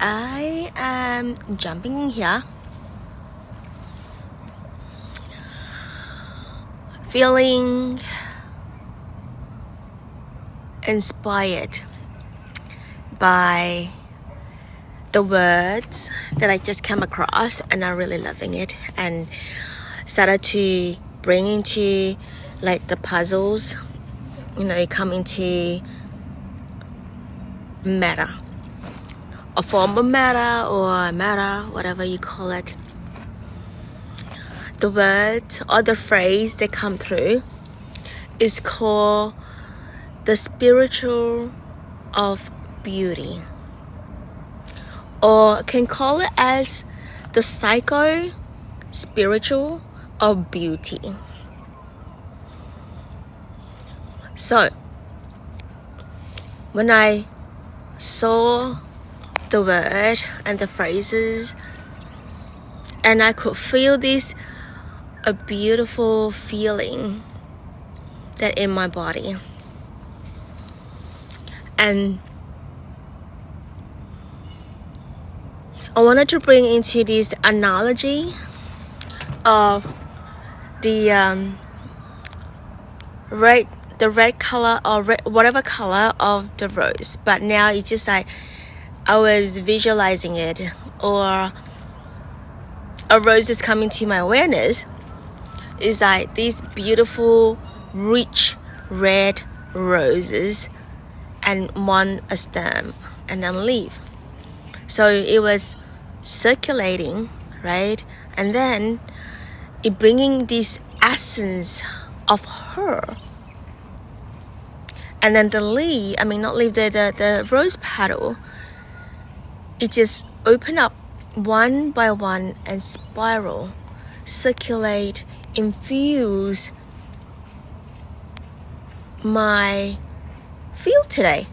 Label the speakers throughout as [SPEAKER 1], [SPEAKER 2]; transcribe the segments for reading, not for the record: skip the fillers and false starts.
[SPEAKER 1] I am jumping in here, feeling inspired by the words that I just came across, and I'm really loving it, and started to bring into like the puzzles, come into matter, a form of matter or matter, whatever you call it. The word or the phrase that come through is called the spiritual of beauty, or can call it as the psycho spiritual of beauty. So when I saw the word and the phrases, and I could feel this a beautiful feeling that in my body, and I wanted to bring into this analogy of the red color or whatever color of the rose, but now it's just like I was visualizing it, or a rose is coming to my awareness. It's like these beautiful, rich red roses, and one a stem and then leaf. So it was circulating, right? And then it bringing this essence of her. And then the leaf, the rose petal, it just open up one by one and spiral, circulate, infuse my field today.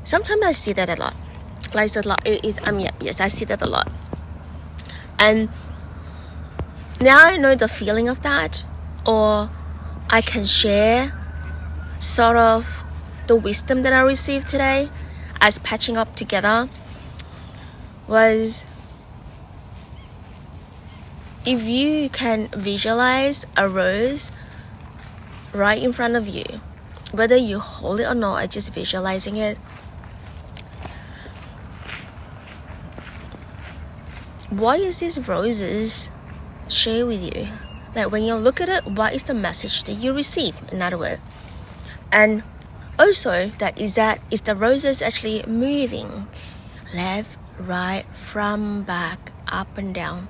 [SPEAKER 1] Sometimes I see that a lot. Like a lot. Yes, I see that a lot. And now I know the feeling of that, or I can share sort of the wisdom that I received today as patching up together was, if you can visualize a rose right in front of you, whether you hold it or not, I'm just visualizing it. What is these roses share with you? Like when you look at it, what is the message that you receive, in other words? And also is the roses actually moving left, right, front, back, up and down?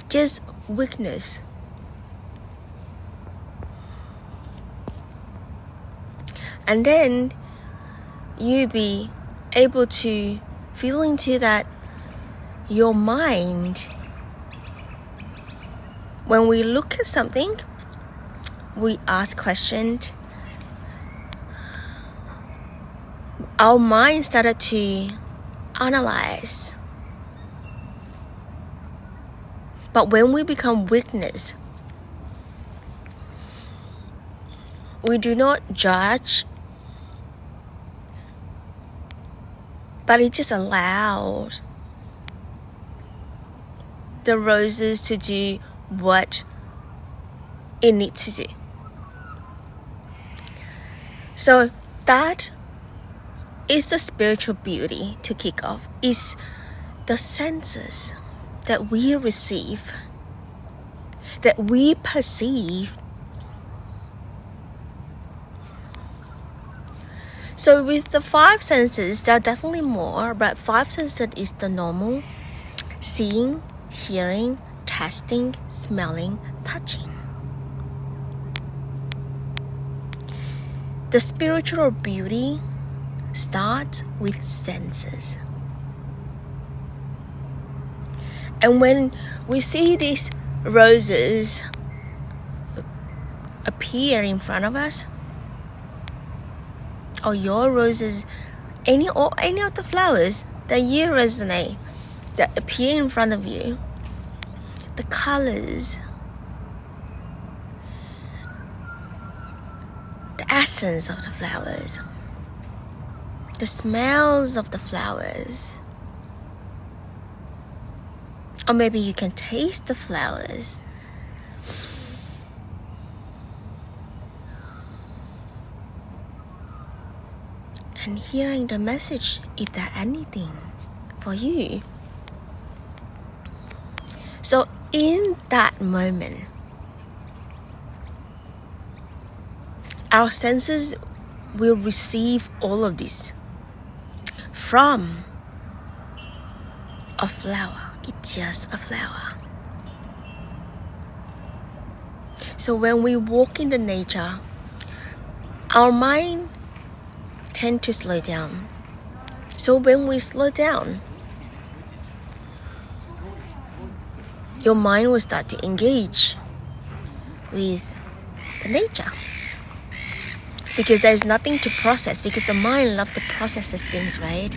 [SPEAKER 1] Just witness. And then you be able to feel into that your mind. When we look at something, we ask questions. Our mind started to analyze. But when we become witness, we do not judge, but it just allows the roses to do what it needs to do. So that is the spiritual beauty to kick off, is the senses that we receive, that we perceive. So with the five senses, there are definitely more, but five senses is the normal: seeing, hearing, tasting, smelling, touching. The spiritual beauty starts with senses. And when we see these roses appear in front of us, or your roses, any of the flowers that you resonate, that appear in front of you, the colors, the essence of the flowers, the smells of the flowers. Or maybe you can taste the flowers. And hearing the message, if there's anything for you. So in that moment, our senses will receive all of this from a flower. It's just a flower. So when we walk in the nature, our mind tend to slow down. So when we slow down, your mind will start to engage with the nature. Because there's nothing to process, because the mind loves to process things, right?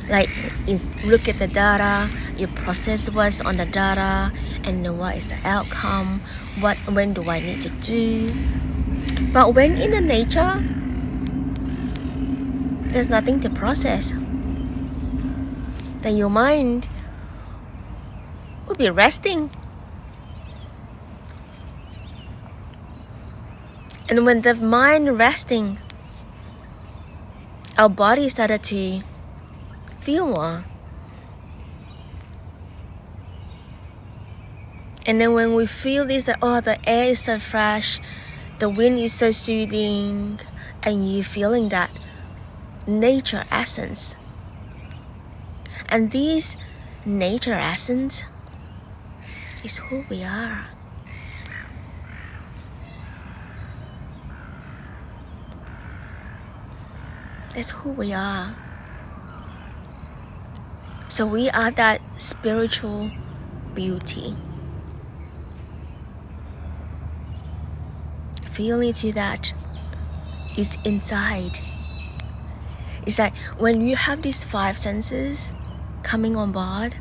[SPEAKER 1] Like you look at the data, you process what's on the data, and then what is the outcome, when do I need to do. But when in the nature, there's nothing to process. Then your mind will be resting. And when the mind resting, our body started to feel more. And then when we feel this, the air is so fresh, the wind is so soothing, and you feeling that nature essence. And this nature essence is who we are. That's who we are. So we are that spiritual beauty. Feeling to that is inside. It's like when you have these 5 senses coming on board,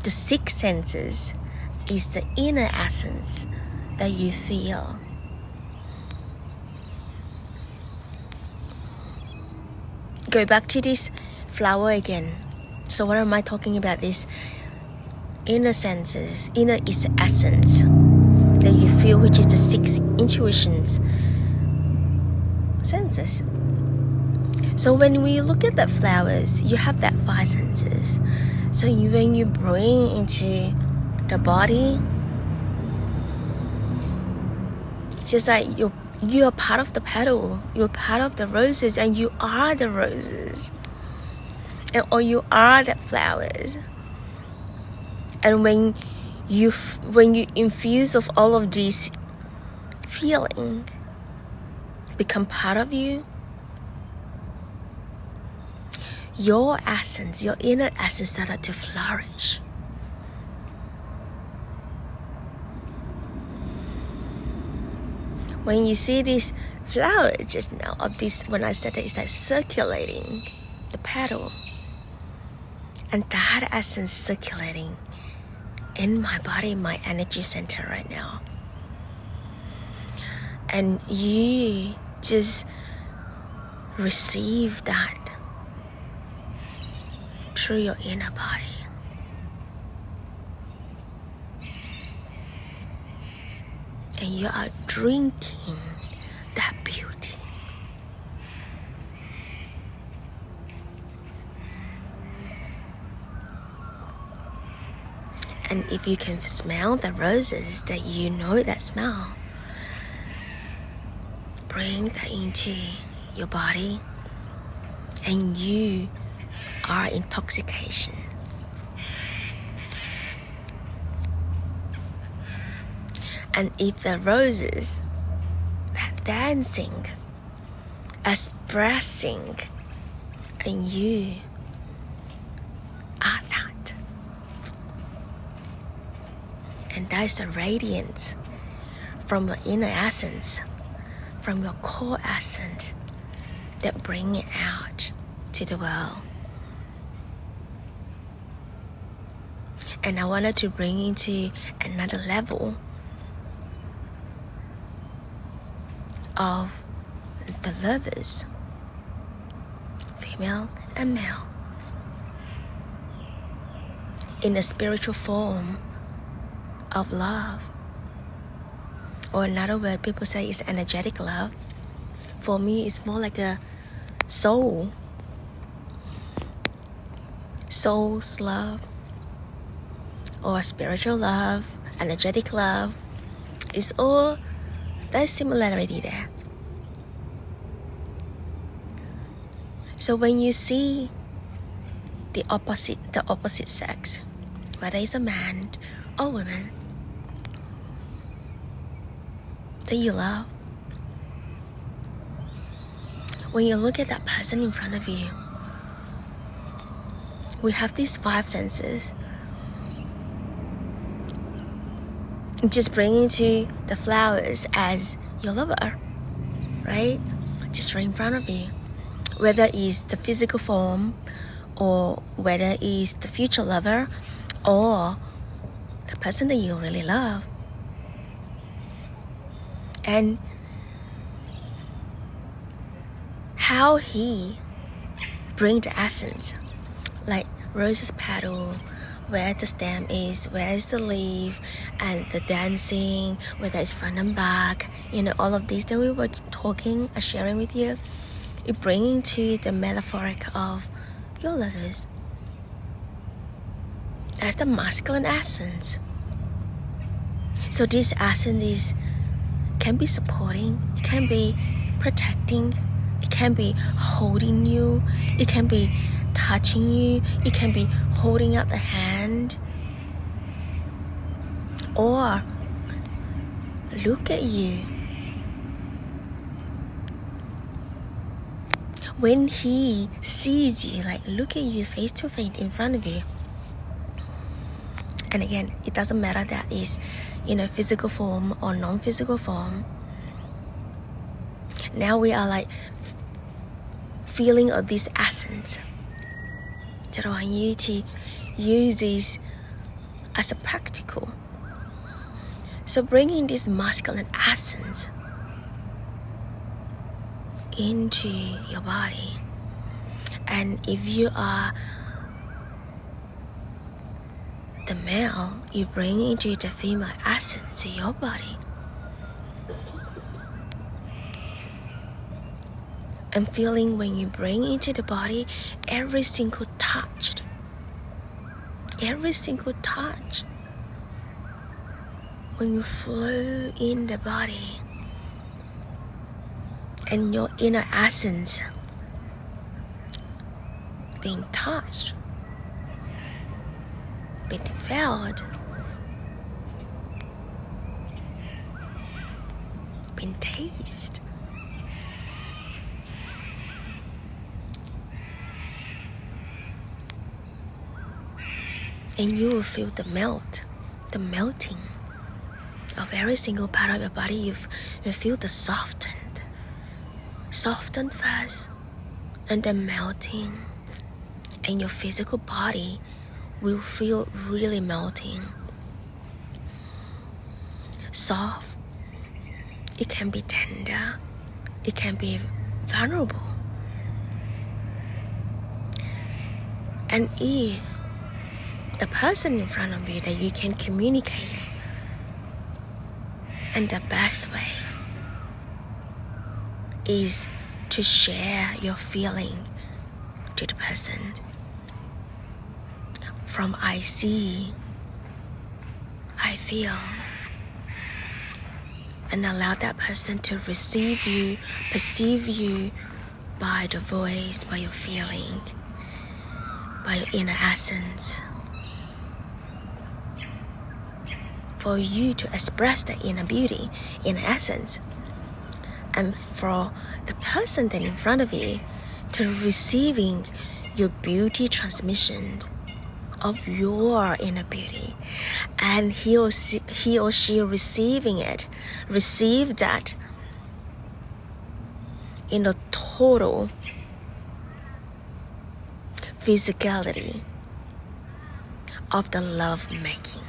[SPEAKER 1] the 6 senses is the inner essence that you feel. Go back to this flower again. So what am I talking about? This inner senses. Inner is the essence that you feel, which is the 6 intuitions senses. So when we look at the flowers, you have that 5 senses. So when you bring into the body, it's just like you are part of the petal, you're part of the roses, and you are the roses, or you are the flowers. And when you infuse of all of these feeling become part of you, your essence, your inner essence started to flourish. When you see this flower just now, of this, when I said that, it's like circulating the petal, and that essence circulating in my body, my energy center right now. And you just receive that through your inner body. And you are drinking that beauty. And if you can smell the roses, that you know that smell, bring that into your body, and you are intoxication. And if the roses are dancing, expressing, and you are that. And that is the radiance from your inner essence, from your core essence, that bring it out to the world. And I wanted to bring it to another level of the lovers. female and male. In a spiritual form of love. Or another word people say is energetic love. For me, it's more like a soul's love, or spiritual love, energetic love. It's all that similarity there. So when you see the opposite sex, whether it's a man or woman that you love, when you look at that person in front of you, we have these 5 senses. Just bringing to the flowers as your lover, right? Just right in front of you. Whether it's the physical form, or whether it's the future lover, or the person that you really love. And how he bring the essence, like rose's petal, where the stem is, where is the leaf, and the dancing, whether it's front and back, all of these that we were talking, sharing with you, it bringing to the metaphoric of your lovers. That's the masculine essence. So this essence can be supporting, it can be protecting, it can be holding you, it can be touching you, it can be holding out the hand, or look at you. When he sees you, like look at you face to face in front of you. And again, it doesn't matter that is, physical form or non-physical form. Now we are like feeling of this essence. So I want you to use this as a practical. So bringing this masculine essence into your body. And if you are the male, you bring into the female essence to your body. And feeling when you bring into the body every single touch, when you flow in the body and your inner essence being touched, being felt, being tasted. And you will feel the melting of every single part of your body. You feel the softened first, and then melting. And your physical body will feel really melting. Soft. It can be tender. It can be vulnerable. And if the person in front of you that you can communicate, and the best way is to share your feeling to the person. From I see, I feel, and allow that person to receive you, perceive you by the voice, by your feeling, by your inner essence. For you to express the inner beauty, inner essence, and for the person that in front of you to receiving your beauty transmission of your inner beauty, and he or she receiving it, receive that in the total physicality of the love making.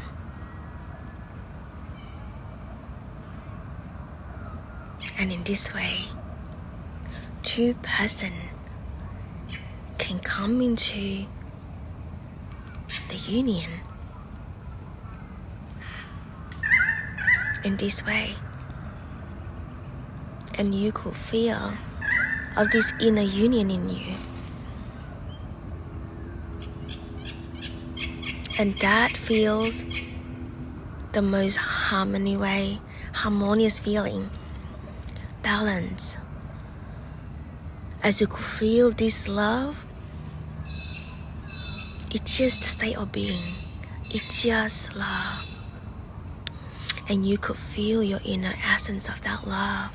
[SPEAKER 1] And in this way, two persons come into the union in this way, and you could feel of this inner union in you, and that feels the most harmonious feeling, balance. As you could feel this love, it's just a state of being, it's just love, and you could feel your inner essence of that love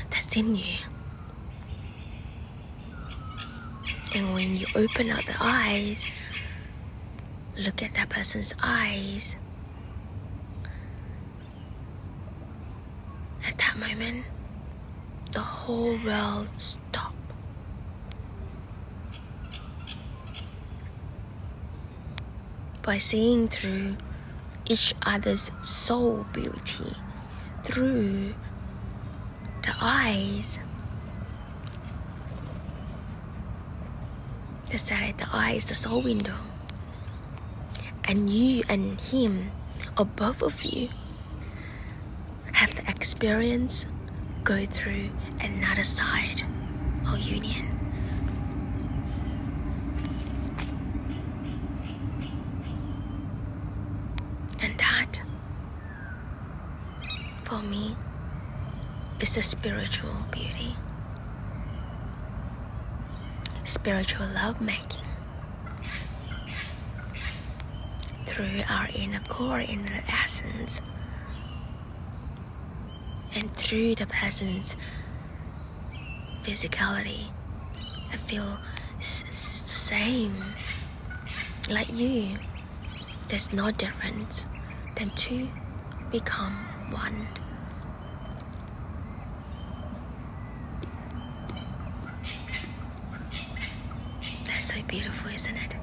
[SPEAKER 1] that's in you. And when you open up the eyes, look at that person's eyes, at that moment, the whole world stops. By seeing through each other's soul beauty, through the eyes. They say the eye is the soul window. And you and him, or both of you, have the experience go through another side of union. And that, for me, is a spiritual beauty, spiritual lovemaking. Through our inner core, inner essence, and through the person's physicality, I feel same like you. There's no difference than two become one. That's so beautiful, isn't it?